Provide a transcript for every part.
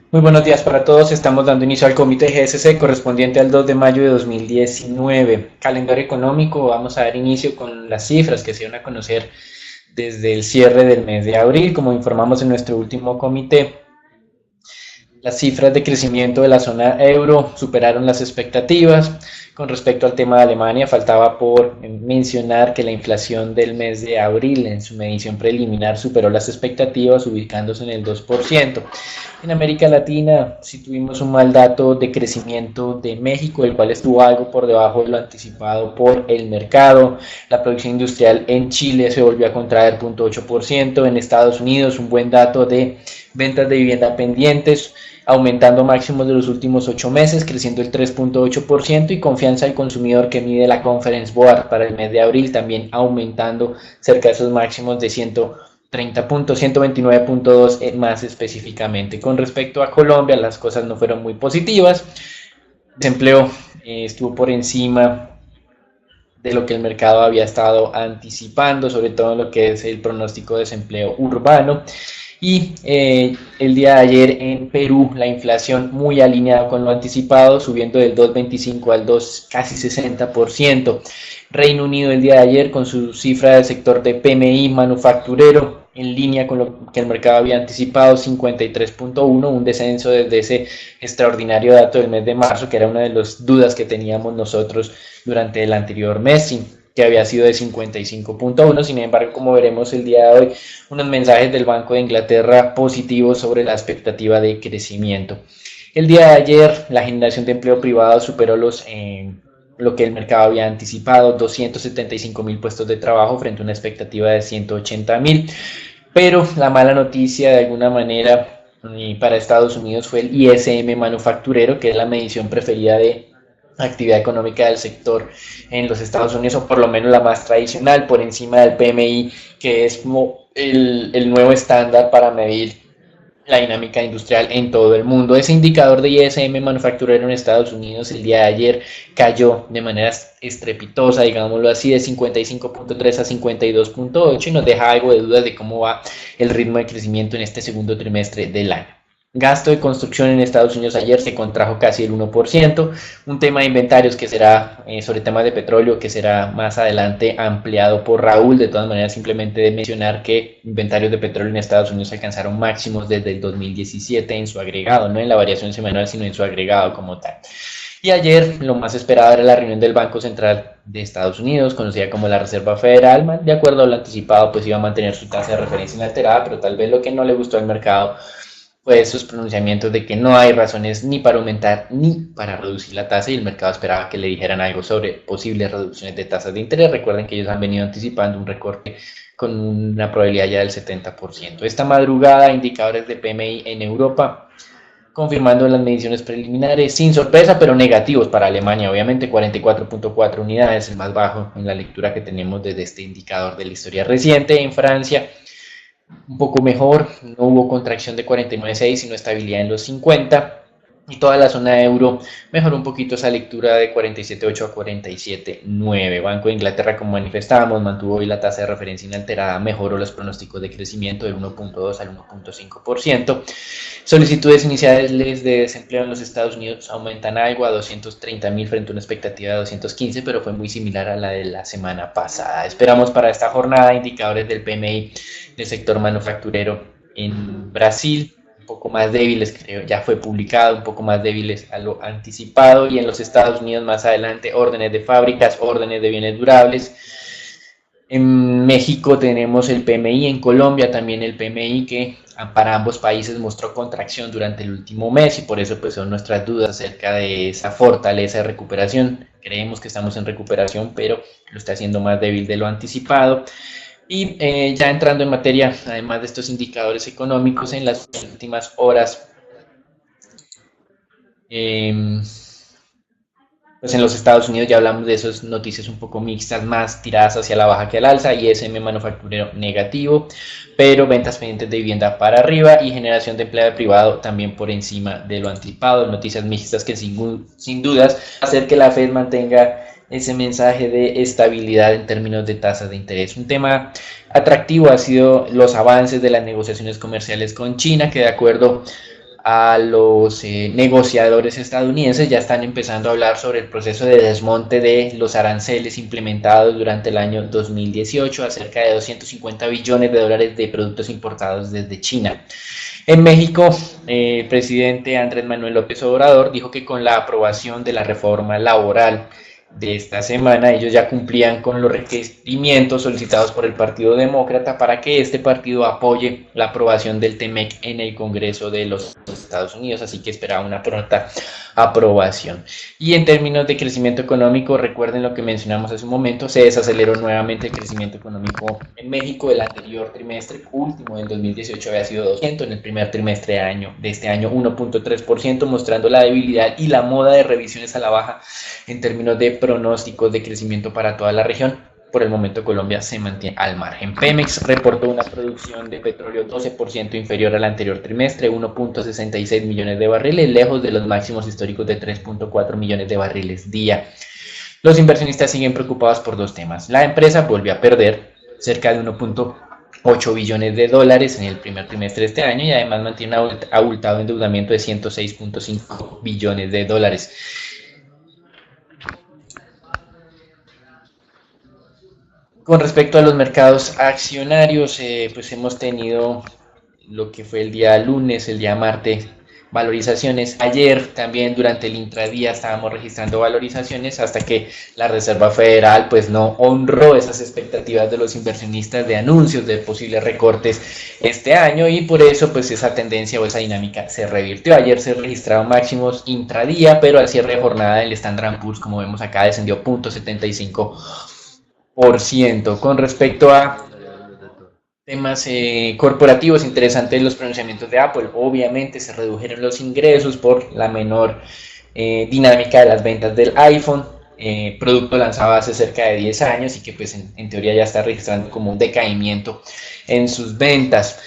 Muy buenos días para todos. Estamos dando inicio al comité GSC correspondiente al 2 de mayo de 2019. Calendario económico, vamos a dar inicio con las cifras que se van a conocer desde el cierre del mes de abril. Como informamos en nuestro último comité, las cifras de crecimiento de la zona euro superaron las expectativas. Con respecto al tema de Alemania, faltaba por mencionar que la inflación del mes de abril en su medición preliminar superó las expectativas, ubicándose en el 2%. En América Latina sí tuvimos un mal dato de crecimiento de México, el cual estuvo algo por debajo de lo anticipado por el mercado. La producción industrial en Chile se volvió a contraer 0.8%. En Estados Unidos un buen dato de ventas de vivienda pendientes, aumentando máximos de los últimos 8 meses, creciendo el 3.8%, y confianza del consumidor que mide la Conference Board para el mes de abril también aumentando cerca de esos máximos de 130 puntos, 129.2 más específicamente. Con respecto a Colombia, las cosas no fueron muy positivas. El desempleo estuvo por encima de lo que el mercado había estado anticipando, sobre todo en lo que es el pronóstico de desempleo urbano. Y el día de ayer en Perú la inflación muy alineada con lo anticipado, subiendo del 2,25 al 2, casi 60%. Reino Unido el día de ayer con su cifra del sector de PMI manufacturero en línea con lo que el mercado había anticipado, 53.1, un descenso desde ese extraordinario dato del mes de marzo, que era una de las dudas que teníamos nosotros durante el anterior mes, que había sido de 55.1. Sin embargo, como veremos el día de hoy, unos mensajes del Banco de Inglaterra positivos sobre la expectativa de crecimiento. El día de ayer, la generación de empleo privado superó lo que el mercado había anticipado, 275.000 puestos de trabajo frente a una expectativa de 180.000. Pero la mala noticia, de alguna manera, para Estados Unidos fue el ISM manufacturero, que es la medición preferida de actividad económica del sector en los Estados Unidos, o por lo menos la más tradicional, por encima del PMI, que es como el nuevo estándar para medir la dinámica industrial en todo el mundo. Ese indicador de ISM manufacturero en Estados Unidos el día de ayer cayó de manera estrepitosa, digámoslo así, de 55.3 a 52.8, y nos deja algo de dudas de cómo va el ritmo de crecimiento en este segundo trimestre del año. Gasto de construcción en Estados Unidos ayer se contrajo casi el 1%, un tema de inventarios que será sobre temas de petróleo, que será más adelante ampliado por Raúl. De todas maneras, simplemente de mencionar que inventarios de petróleo en Estados Unidos alcanzaron máximos desde el 2017 en su agregado, no en la variación semanal, sino en su agregado como tal. Y ayer lo más esperado era la reunión del Banco Central de Estados Unidos, conocida como la Reserva Federal. De acuerdo a lo anticipado, pues iba a mantener su tasa de referencia inalterada, pero tal vez lo que no le gustó al mercado fue sus pronunciamientos de que no hay razones ni para aumentar ni para reducir la tasa, y el mercado esperaba que le dijeran algo sobre posibles reducciones de tasas de interés. Recuerden que ellos han venido anticipando un recorte con una probabilidad ya del 70%. Esta madrugada, indicadores de PMI en Europa confirmando las mediciones preliminares, sin sorpresa, pero negativos para Alemania, obviamente 44.4 unidades, el más bajo en la lectura que tenemos desde este indicador de la historia reciente. En Francia, un poco mejor, no hubo contracción de 49.6, sino estabilidad en los 50, y toda la zona euro mejoró un poquito esa lectura de 47.8 a 47.9. Banco de Inglaterra, como manifestábamos, mantuvo hoy la tasa de referencia inalterada, mejoró los pronósticos de crecimiento del 1.2 al 1.5%. Solicitudes iniciales de desempleo en los Estados Unidos aumentan algo a 230.000 frente a una expectativa de 215, pero fue muy similar a la de la semana pasada. Esperamos para esta jornada indicadores del PMI del sector manufacturero en Brasil, un poco más débiles, creo, ya fue publicado, un poco más débiles a lo anticipado, y en los Estados Unidos más adelante órdenes de fábricas, órdenes de bienes durables. En México tenemos el PMI, en Colombia también el PMI, que para ambos países mostró contracción durante el último mes, y por eso pues son nuestras dudas acerca de esa fortaleza de recuperación. Creemos que estamos en recuperación, pero lo está haciendo más débil de lo anticipado. Y ya entrando en materia, además de estos indicadores económicos, en las últimas horas Pues en los Estados Unidos ya hablamos de esas noticias un poco mixtas, más tiradas hacia la baja que al alza, ISM manufacturero negativo, pero ventas pendientes de vivienda para arriba y generación de empleo privado también por encima de lo anticipado. Noticias mixtas que sin dudas hacer que la Fed mantenga ese mensaje de estabilidad en términos de tasas de interés. Un tema atractivo ha sido los avances de las negociaciones comerciales con China, que de acuerdo a los negociadores estadounidenses ya están empezando a hablar sobre el proceso de desmonte de los aranceles implementados durante el año 2018 a cerca de 250 billones de dólares de productos importados desde China. En México, el presidente Andrés Manuel López Obrador dijo que con la aprobación de la reforma laboral de esta semana, ellos ya cumplían con los requerimientos solicitados por el Partido Demócrata para que este partido apoye la aprobación del TEMEC en el Congreso de los Estados Unidos, así que esperaba una pronta aprobación. Y en términos de crecimiento económico, recuerden lo que mencionamos hace un momento, se desaceleró nuevamente el crecimiento económico en México. El anterior trimestre, último del 2018, había sido 200, en el primer trimestre de este año 1.3%, mostrando la debilidad y la moda de revisiones a la baja en términos de pronósticos de crecimiento para toda la región. Por el momento Colombia se mantiene al margen. Pemex reportó una producción de petróleo 12% inferior al anterior trimestre, 1.66 millones de barriles, lejos de los máximos históricos de 3.4 millones de barriles día. Los inversionistas siguen preocupados por dos temas. La empresa vuelve a perder cerca de 1.8 billones de dólares en el primer trimestre de este año y además mantiene un abultado endeudamiento de 106.5 billones de dólares. Con respecto a los mercados accionarios, pues hemos tenido lo que fue el día lunes, el día martes, valorizaciones. Ayer también durante el intradía estábamos registrando valorizaciones hasta que la Reserva Federal pues no honró esas expectativas de los inversionistas de anuncios de posibles recortes este año y por eso pues esa tendencia o esa dinámica se revirtió. Ayer se registraron máximos intradía, pero al cierre de jornada el Standard & Poor's, como vemos acá, descendió 0.75%. Con respecto a temas corporativos, interesantes los pronunciamientos de Apple. Obviamente se redujeron los ingresos por la menor dinámica de las ventas del iPhone, producto lanzado hace cerca de 10 años y que pues en teoría ya está registrando como un decaimiento en sus ventas.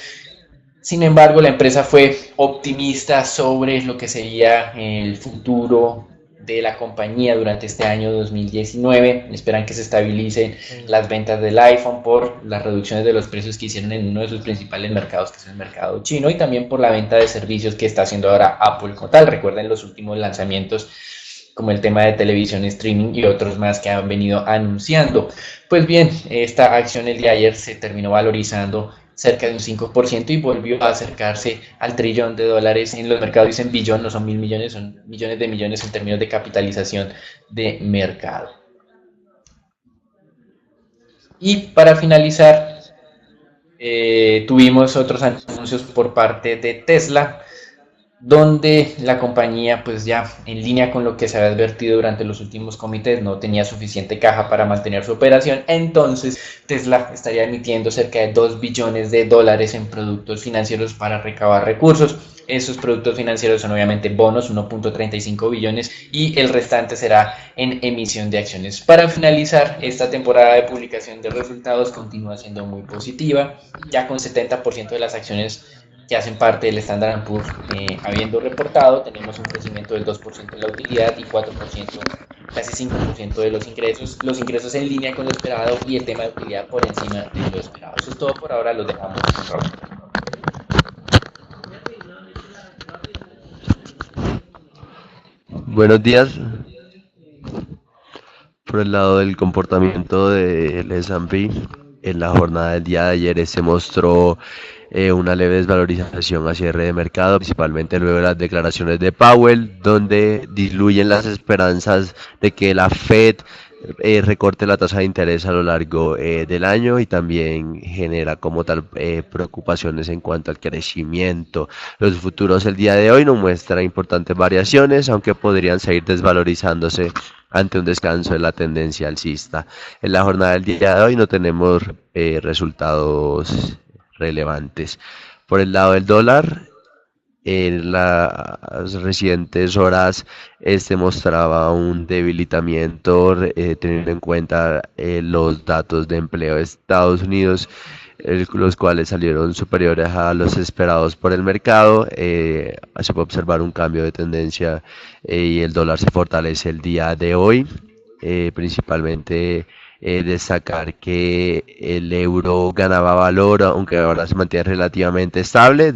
Sin embargo, la empresa fue optimista sobre lo que sería el futuro de la compañía durante este año 2019. Esperan que se estabilicen las ventas del iPhone por las reducciones de los precios que hicieron en uno de sus principales mercados, que es el mercado chino, y también por la venta de servicios que está haciendo ahora Apple como tal. Recuerden los últimos lanzamientos como el tema de televisión streaming y otros más que han venido anunciando. Pues bien, esta acción el día de ayer se terminó valorizando cerca de un 5% y volvió a acercarse al trillón de dólares. En los mercados dicen billón, no son mil millones, son millones de millones en términos de capitalización de mercado. Y para finalizar, tuvimos otros anuncios por parte de Tesla, donde la compañía, pues ya en línea con lo que se había advertido durante los últimos comités, no tenía suficiente caja para mantener su operación. Entonces Tesla estaría emitiendo cerca de 2 billones de dólares en productos financieros para recabar recursos. Esos productos financieros son obviamente bonos, 1.35 billones, y el restante será en emisión de acciones. Para finalizar, esta temporada de publicación de resultados continúa siendo muy positiva, ya con 70% de las acciones que hacen parte del Standard & Poor's habiendo reportado. Tenemos un crecimiento del 2% en la utilidad y 4%, casi 5% de los ingresos en línea con lo esperado y el tema de utilidad por encima de lo esperado. Eso es todo por ahora, los dejamos. Buenos días. Por el lado del comportamiento del S&P, en la jornada del día de ayer se mostró una leve desvalorización a cierre de mercado, principalmente luego de las declaraciones de Powell, donde diluyen las esperanzas de que la Fed recorte la tasa de interés a lo largo del año y también genera como tal preocupaciones en cuanto al crecimiento. Los futuros el día de hoy no muestran importantes variaciones, aunque podrían seguir desvalorizándose ante un descanso de la tendencia alcista. En la jornada del día de hoy no tenemos resultados relevantes. Por el lado del dólar, En las recientes horas este mostraba un debilitamiento teniendo en cuenta los datos de empleo de Estados Unidos, los cuales salieron superiores a los esperados por el mercado. Se puede observar un cambio de tendencia y el dólar se fortalece el día de hoy, principalmente destacar que el euro ganaba valor, aunque ahora se mantiene relativamente estable,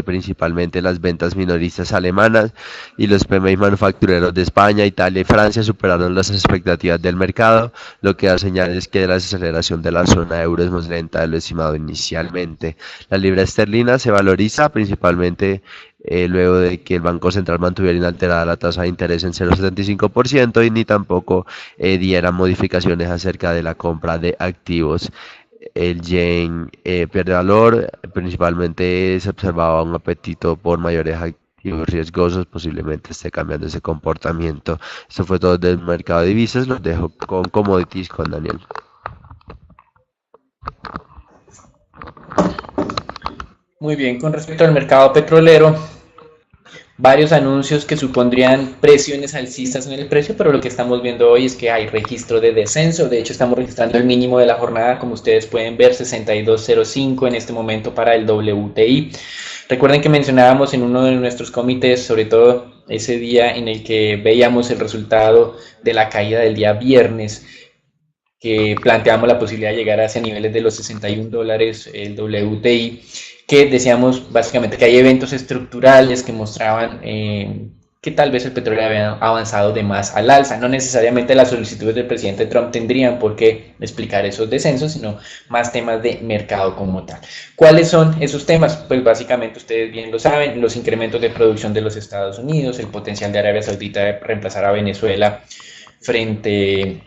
principalmente las ventas minoristas alemanas y los PMI manufactureros de España, Italia y Francia superaron las expectativas del mercado, lo que da señales que la desaceleración de la zona euro es más lenta de lo estimado inicialmente. La libra esterlina se valoriza principalmente luego de que el Banco Central mantuviera inalterada la tasa de interés en 0,75% y ni tampoco diera modificaciones acerca de la compra de activos. El yen pierde valor, principalmente se observaba un apetito por mayores activos riesgosos, posiblemente esté cambiando ese comportamiento. Esto fue todo del mercado de divisas, los dejo con commodities con Daniel. Muy bien, con respecto al mercado petrolero, varios anuncios que supondrían presiones alcistas en el precio, pero lo que estamos viendo hoy es que hay registro de descenso. De hecho, estamos registrando el mínimo de la jornada, como ustedes pueden ver, 62.05 en este momento para el WTI. Recuerden que mencionábamos en uno de nuestros comités, sobre todo ese día en el que veíamos el resultado de la caída del día viernes, que planteamos la posibilidad de llegar hacia niveles de los $61 el WTI, que decíamos básicamente que hay eventos estructurales que mostraban que tal vez el petróleo había avanzado de más al alza. No necesariamente las solicitudes del presidente Trump tendrían por qué explicar esos descensos, sino más temas de mercado como tal. ¿Cuáles son esos temas? Pues básicamente ustedes bien lo saben, los incrementos de producción de los Estados Unidos, el potencial de Arabia Saudita de reemplazar a Venezuela frente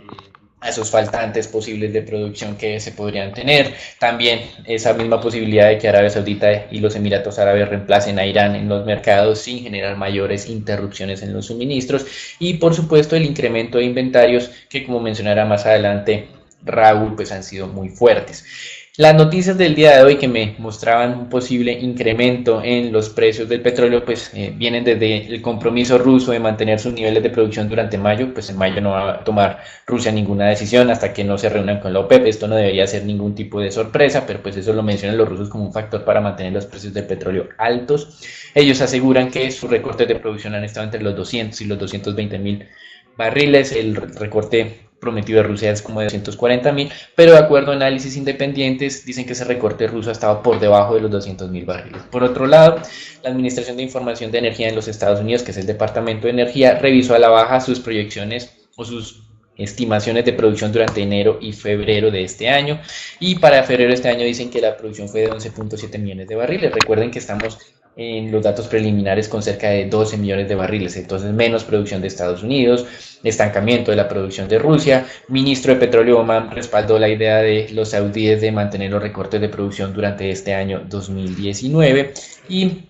a esos faltantes posibles de producción que se podrían tener. También esa misma posibilidad de que Arabia Saudita y los Emiratos Árabes reemplacen a Irán en los mercados sin generar mayores interrupciones en los suministros. Y por supuesto el incremento de inventarios que, como mencionará más adelante Raúl, pues han sido muy fuertes. Las noticias del día de hoy que me mostraban un posible incremento en los precios del petróleo, pues vienen desde el compromiso ruso de mantener sus niveles de producción durante mayo. Pues en mayo no va a tomar Rusia ninguna decisión hasta que no se reúnan con la OPEP. Esto no debería ser ningún tipo de sorpresa, pero pues eso lo mencionan los rusos como un factor para mantener los precios del petróleo altos. Ellos aseguran que sus recortes de producción han estado entre los 200 y los 220.000 barriles. El recorte prometido de Rusia es como de 240.000, pero de acuerdo a análisis independientes dicen que ese recorte ruso ha estado por debajo de los 200.000 barriles. Por otro lado, la Administración de Información de Energía en los Estados Unidos, que es el Departamento de Energía, revisó a la baja sus proyecciones o sus estimaciones de producción durante enero y febrero de este año, y para febrero de este año dicen que la producción fue de 11.7 millones de barriles. Recuerden que estamos en los datos preliminares con cerca de 12 millones de barriles, entonces menos producción de Estados Unidos, estancamiento de la producción de Rusia. Ministro de Petróleo Oman respaldó la idea de los saudíes de mantener los recortes de producción durante este año 2019 y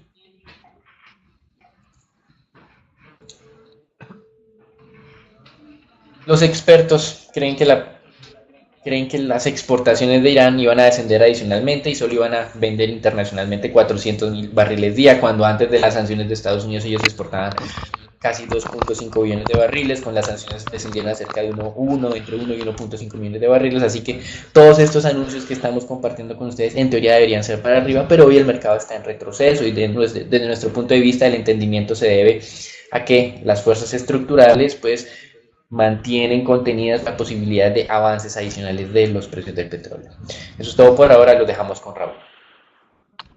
los expertos creen que las exportaciones de Irán iban a descender adicionalmente y solo iban a vender internacionalmente 400.000 barriles día, cuando antes de las sanciones de Estados Unidos ellos exportaban casi 2.5 billones de barriles, con las sanciones descendieron a cerca de entre 1 y 1.5 millones de barriles, así que todos estos anuncios que estamos compartiendo con ustedes en teoría deberían ser para arriba, pero hoy el mercado está en retroceso y desde nuestro punto de vista el entendimiento se debe a que las fuerzas estructurales pues mantienen contenidas la posibilidad de avances adicionales de los precios del petróleo. Eso es todo por ahora, lo dejamos con Raúl.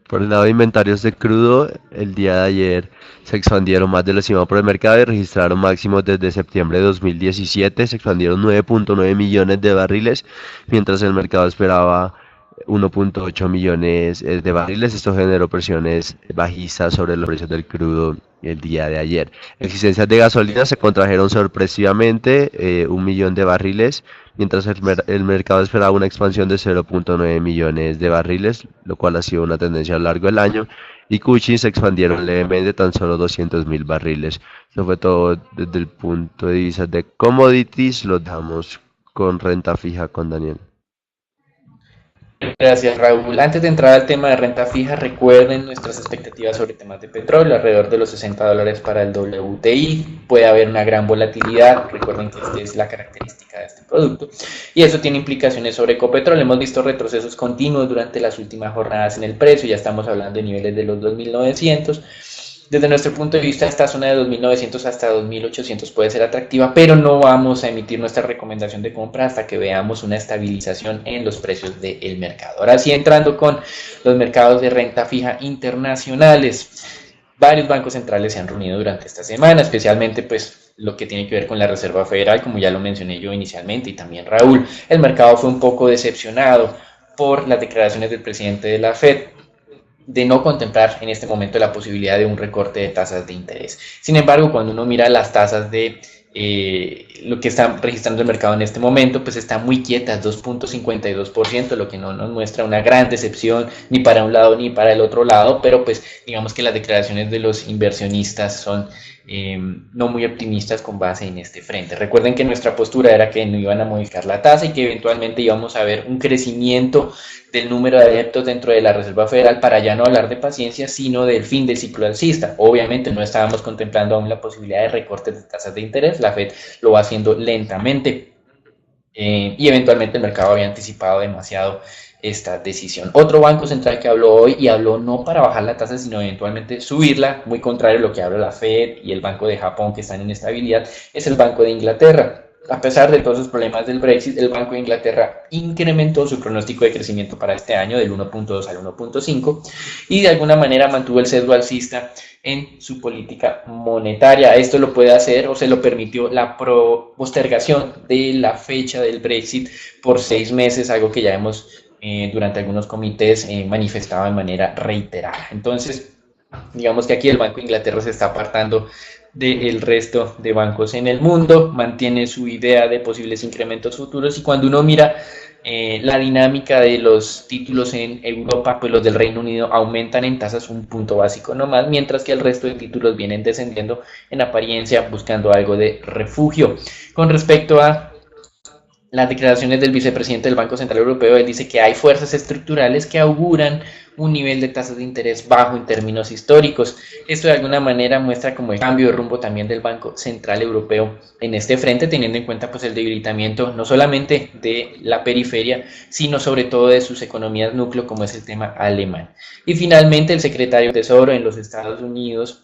Por el lado de inventarios de crudo, el día de ayer se expandieron más de lo estimado por el mercado y registraron máximos desde septiembre de 2017. Se expandieron 9.9 millones de barriles, mientras el mercado esperaba 1.8 millones de barriles. Esto generó presiones bajistas sobre los precios del crudo el día de ayer. Existencias de gasolina se contrajeron sorpresivamente 1 millón de barriles, mientras el mercado esperaba una expansión de 0.9 millones de barriles, lo cual ha sido una tendencia a lo largo del año. Y Cushing se expandieron levemente, tan solo 200.000 barriles. Eso fue todo desde el punto de vista de commodities. Lo damos con renta fija con Daniel. Gracias, Raúl. Antes de entrar al tema de renta fija, recuerden nuestras expectativas sobre temas de petróleo, alrededor de los $60 para el WTI. Puede haber una gran volatilidad. Recuerden que esta es la característica de este producto. Y eso tiene implicaciones sobre Ecopetrol. Hemos visto retrocesos continuos durante las últimas jornadas en el precio. Ya estamos hablando de niveles de los 2.900. Desde nuestro punto de vista, esta zona de 2.900 hasta 2.800 puede ser atractiva, pero no vamos a emitir nuestra recomendación de compra hasta que veamos una estabilización en los precios del mercado. Ahora sí, entrando con los mercados de renta fija internacionales. Varios bancos centrales se han reunido durante esta semana, especialmente pues lo que tiene que ver con la Reserva Federal, como ya lo mencioné yo inicialmente y también Raúl. El mercado fue un poco decepcionado por las declaraciones del presidente de la Fed de no contemplar en este momento la posibilidad de un recorte de tasas de interés. Sin embargo, cuando uno mira las tasas de lo que está registrando el mercado en este momento, pues está muy quieta, 2.52%, lo que no nos muestra una gran decepción ni para un lado ni para el otro lado, pero pues digamos que las declaraciones de los inversionistas son no muy optimistas con base en este frente. Recuerden que nuestra postura era que no iban a modificar la tasa y que eventualmente íbamos a ver un crecimiento del número de adeptos dentro de la Reserva Federal para ya no hablar de paciencia, sino del fin del ciclo alcista. Obviamente no estábamos contemplando aún la posibilidad de recortes de tasas de interés, la Fed lo va haciendo lentamente y eventualmente el mercado había anticipado demasiado esta decisión. Otro banco central que habló hoy y habló no para bajar la tasa, sino eventualmente subirla, muy contrario a lo que habla la Fed y el Banco de Japón que están en estabilidad, es el Banco de Inglaterra. A pesar de todos los problemas del Brexit, el Banco de Inglaterra incrementó su pronóstico de crecimiento para este año del 1.2 al 1.5 y de alguna manera mantuvo el sesgo alcista en su política monetaria. Esto lo puede hacer o se lo permitió la postergación de la fecha del Brexit por 6 meses, algo que ya hemos durante algunos comités manifestado de manera reiterada. Entonces, digamos que aquí el Banco de Inglaterra se está apartando del resto de bancos en el mundo, mantiene su idea de posibles incrementos futuros y cuando uno mira la dinámica de los títulos en Europa, pues los del Reino Unido aumentan en tasas un punto básico nomás, mientras que el resto de títulos vienen descendiendo en apariencia buscando algo de refugio. Con respecto a las declaraciones del vicepresidente del Banco Central Europeo, él dice que hay fuerzas estructurales que auguran un nivel de tasas de interés bajo en términos históricos. Esto de alguna manera muestra como el cambio de rumbo también del Banco Central Europeo en este frente, teniendo en cuenta pues el debilitamiento no solamente de la periferia, sino sobre todo de sus economías núcleo, como es el tema alemán. Y finalmente el secretario de Tesoro en los Estados Unidos,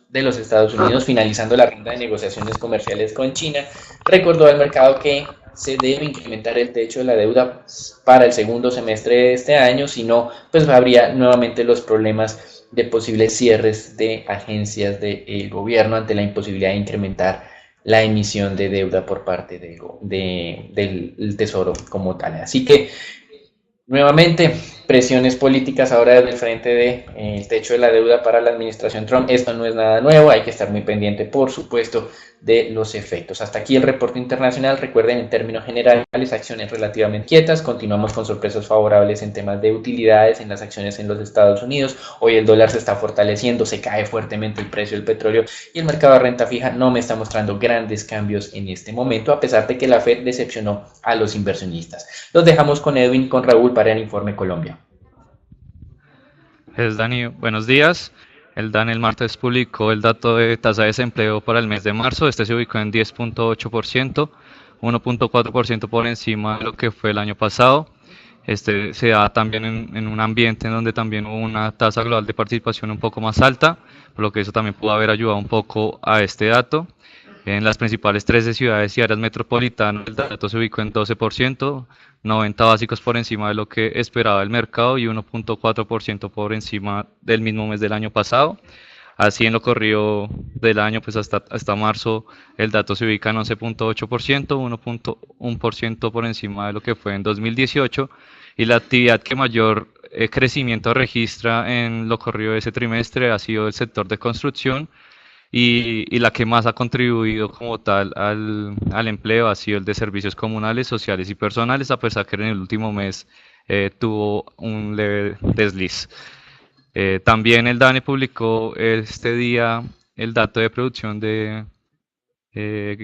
finalizando la ronda de negociaciones comerciales con China, recordó al mercado que se debe incrementar el techo de la deuda para el segundo semestre de este año, si no, pues habría nuevamente los problemas de posibles cierres de agencias del gobierno ante la imposibilidad de incrementar la emisión de deuda por parte del Tesoro como tal. Así que nuevamente, presiones políticas ahora desde el frente del techo de la deuda para la administración Trump. Esto no es nada nuevo, hay que estar muy pendiente, por supuesto, de los efectos. Hasta aquí el reporte internacional. Recuerden, en términos generales, acciones relativamente quietas. Continuamos con sorpresas favorables en temas de utilidades en las acciones en los Estados Unidos. Hoy el dólar se está fortaleciendo, se cae fuertemente el precio del petróleo y el mercado de renta fija no me está mostrando grandes cambios en este momento, a pesar de que la Fed decepcionó a los inversionistas. Los dejamos con Edwin, con Raúl para el Informe Colombia. Es Dani, buenos días. El DANE el martes publicó el dato de tasa de desempleo para el mes de marzo. Este se ubicó en 10.8%, 1.4% por encima de lo que fue el año pasado. Este se da también en un ambiente en donde también hubo una tasa global de participación un poco más alta, por lo que eso también pudo haber ayudado un poco a este dato. En las principales 13 ciudades y áreas metropolitanas el dato se ubicó en 12%, 90 básicos por encima de lo que esperaba el mercado y 1.4% por encima del mismo mes del año pasado. Así en lo corrido del año, pues hasta marzo, el dato se ubica en 11.8%, 1.1% por encima de lo que fue en 2018. Y la actividad que mayor crecimiento registra en lo corrido de ese trimestre ha sido el sector de construcción. Y la que más ha contribuido como tal al empleo ha sido el de servicios comunales, sociales y personales, a pesar que en el último mes tuvo un leve desliz. También el DANE publicó este día el dato de producción de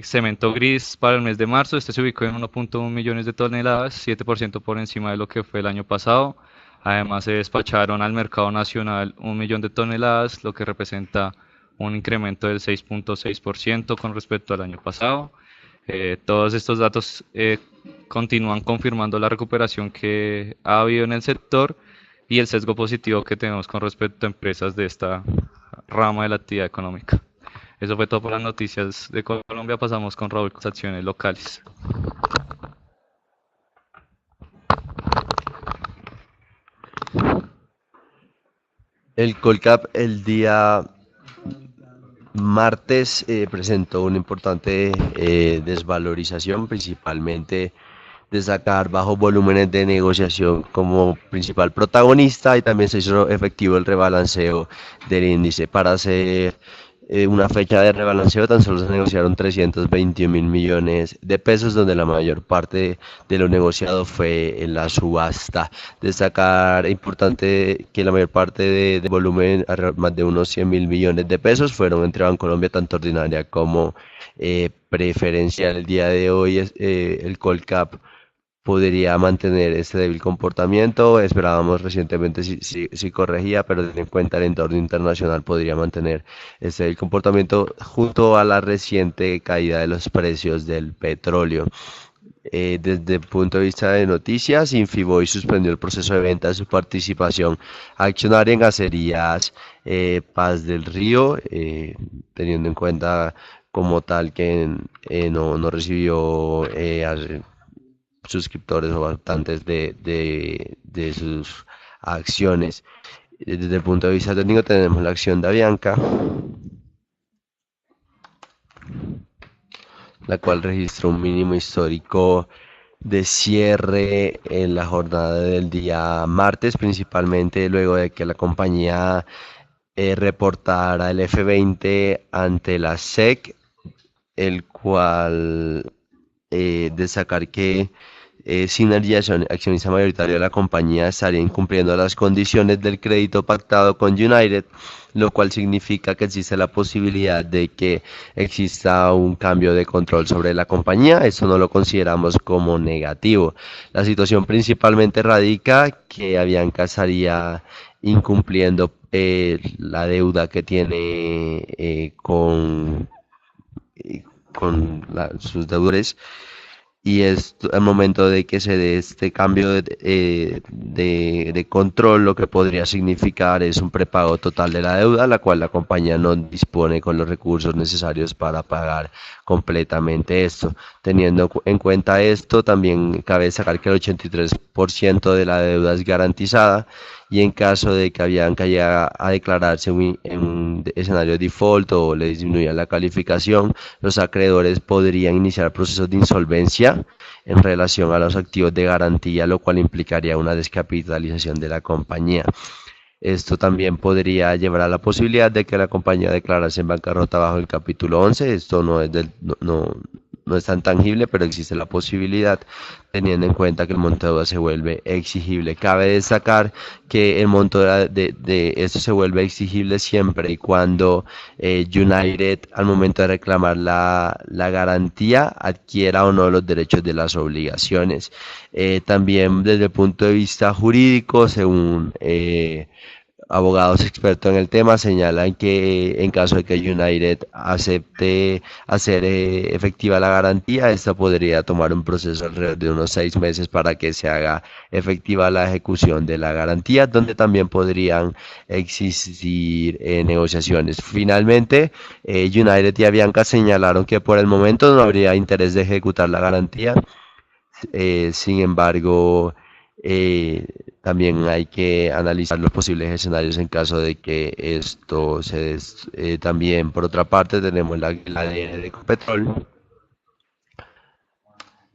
cemento gris para el mes de marzo. Este se ubicó en 1.1 millones de toneladas, 7% por encima de lo que fue el año pasado. Además, se despacharon al mercado nacional 1 millón de toneladas, lo que representa un incremento del 6.6% con respecto al año pasado. Todos estos datos continúan confirmando la recuperación que ha habido en el sector y el sesgo positivo que tenemos con respecto a empresas de esta rama de la actividad económica. Eso fue todo por las noticias de Colombia. Pasamos con Raúl con las acciones locales. El Colcap el día martes presentó una importante desvalorización, principalmente destacar bajos volúmenes de negociación como principal protagonista, y también se hizo efectivo el rebalanceo del índice. Para hacer una fecha de rebalanceo tan solo se negociaron 321.000 millones de pesos, donde la mayor parte de lo negociado fue en la subasta. Destacar importante que la mayor parte de volumen, más de unos 100.000 millones de pesos, fueron entre Bancolombia, tanto ordinaria como preferencial. El día de hoy el Colcap podría mantener este débil comportamiento. Esperábamos recientemente si corregía, pero teniendo en cuenta el entorno internacional podría mantener este débil comportamiento junto a la reciente caída de los precios del petróleo. Desde el punto de vista de noticias, Infiboy suspendió el proceso de venta de su participación accionaria en Gaserías Paz del Río, teniendo en cuenta como tal que no recibió suscriptores o votantes de sus acciones. Desde el punto de vista técnico tenemos la acción de Avianca, la cual registró un mínimo histórico de cierre en la jornada del día martes, principalmente luego de que la compañía reportara el F20 ante la SEC, el cual destacar que Synergy, accionista mayoritario de la compañía, estaría incumpliendo las condiciones del crédito pactado con United, lo cual significa que existe la posibilidad de que exista un cambio de control sobre la compañía. Eso no lo consideramos como negativo. La situación principalmente radica que Avianca estaría incumpliendo la deuda que tiene sus deudores, y es el momento de que se dé este cambio de control. Lo que podría significar es un prepago total de la deuda, la cual la compañía no dispone con los recursos necesarios para pagar completamente esto. Teniendo en cuenta esto, también cabe destacar que el 83% de la deuda es garantizada, y en caso de que Avianca llegue a declararse en un escenario de default o le disminuya la calificación, los acreedores podrían iniciar procesos de insolvencia en relación a los activos de garantía, lo cual implicaría una descapitalización de la compañía. Esto también podría llevar a la posibilidad de que la compañía declarase en bancarrota bajo el capítulo 11. Esto no es tan tangible, pero existe la posibilidad, teniendo en cuenta que el monto de deuda se vuelve exigible. Cabe destacar que el monto de esto se vuelve exigible siempre y cuando United, al momento de reclamar la garantía, adquiera o no los derechos de las obligaciones. También desde el punto de vista jurídico, según abogados expertos en el tema, señalan que en caso de que United acepte hacer efectiva la garantía, esta podría tomar un proceso alrededor de unos 6 meses para que se haga efectiva la ejecución de la garantía, donde también podrían existir negociaciones. Finalmente, United y Avianca señalaron que por el momento no habría interés de ejecutar la garantía. Sin embargo, también hay que analizar los posibles escenarios en caso de que esto se des. También, por otra parte, tenemos la ADN de Ecopetrol,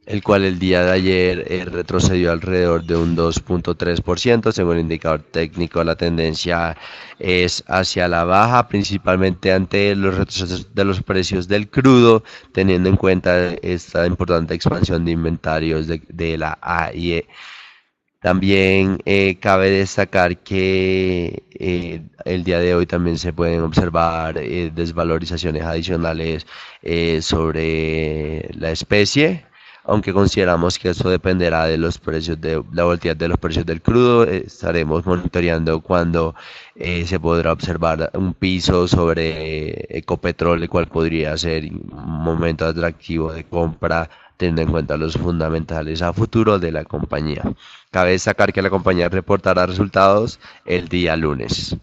el cual el día de ayer retrocedió alrededor de un 2.3%. Según el indicador técnico, la tendencia es hacia la baja, principalmente ante los retrocesos de los precios del crudo, teniendo en cuenta esta importante expansión de inventarios de la AIE. También cabe destacar que el día de hoy también se pueden observar desvalorizaciones adicionales sobre la especie, aunque consideramos que eso dependerá de los precios de la volatilidad de los precios del crudo. Estaremos monitoreando cuando se podrá observar un piso sobre Ecopetrol, el cual podría ser un momento atractivo de compra teniendo en cuenta los fundamentales a futuro de la compañía. Cabe destacar que la compañía reportará resultados el día lunes.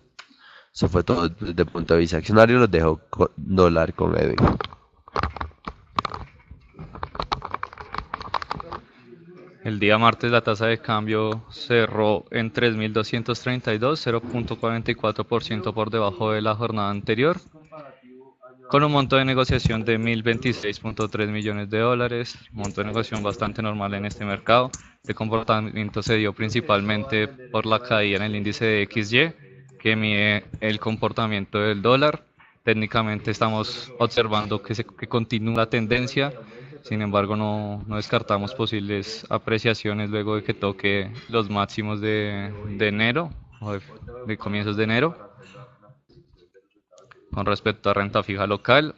Eso fue todo desde el punto de vista accionario. Los dejo con dólar con Edwin. El día martes la tasa de cambio cerró en 3.232, 0.44% por debajo de la jornada anterior, con un monto de negociación de 1.026.3 millones de dólares, monto de negociación bastante normal en este mercado. Este comportamiento se dio principalmente por la caída en el índice de XY, que mide el comportamiento del dólar. Técnicamente estamos observando que continúa la tendencia, sin embargo no descartamos posibles apreciaciones luego de que toque los máximos de enero o de comienzos de enero. Con respecto a renta fija local,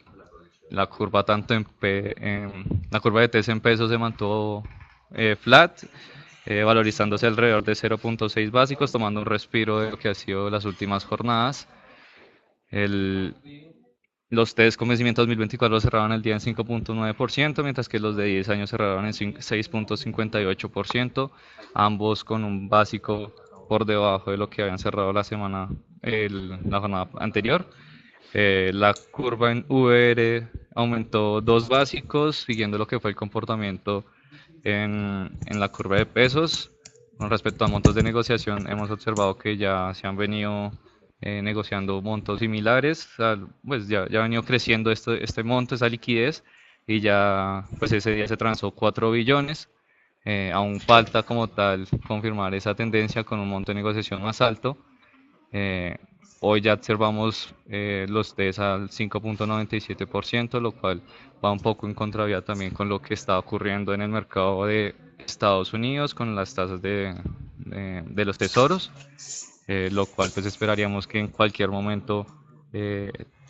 la curva la curva de TES en pesos se mantuvo flat, valorizándose alrededor de 0.6 básicos, tomando un respiro de lo que ha sido las últimas jornadas. Los TES con vencimiento 2024 cerraron el día en 5.9%, mientras que los de 10 años cerraron en 6.58%, ambos con un básico por debajo de lo que habían cerrado la jornada anterior. La curva en VR aumentó 2 básicos, siguiendo lo que fue el comportamiento en la curva de pesos. Con respecto a montos de negociación, hemos observado que ya se han venido negociando montos similares, pues ya ha venido creciendo este monto, esa liquidez, y ya pues ese día se transó 4 billones. Aún falta como tal confirmar esa tendencia con un monto de negociación más alto. Hoy ya observamos los TES al 5.97%, lo cual va un poco en contravía también con lo que está ocurriendo en el mercado de Estados Unidos con las tasas de los tesoros, lo cual pues esperaríamos que en cualquier momento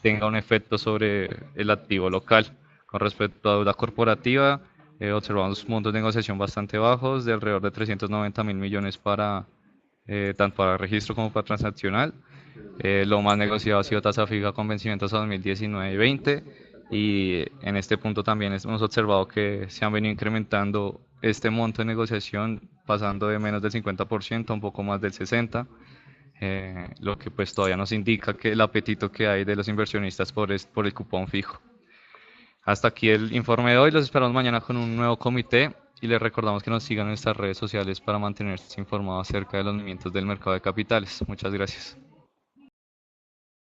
tenga un efecto sobre el activo local. Con respecto a deuda corporativa, observamos montos de negociación bastante bajos, de alrededor de 390.000 millones tanto para registro como para transaccional. Lo más negociado ha sido tasa fija con vencimientos a 2019 y 20, y en este punto también hemos observado que se han venido incrementando este monto de negociación, pasando de menos del 50% a un poco más del 60%, lo que pues todavía nos indica que el apetito que hay de los inversionistas por el cupón fijo. Hasta aquí el informe de hoy, los esperamos mañana con un nuevo comité y les recordamos que nos sigan en nuestras redes sociales para mantenerse informados acerca de los movimientos del mercado de capitales. Muchas gracias.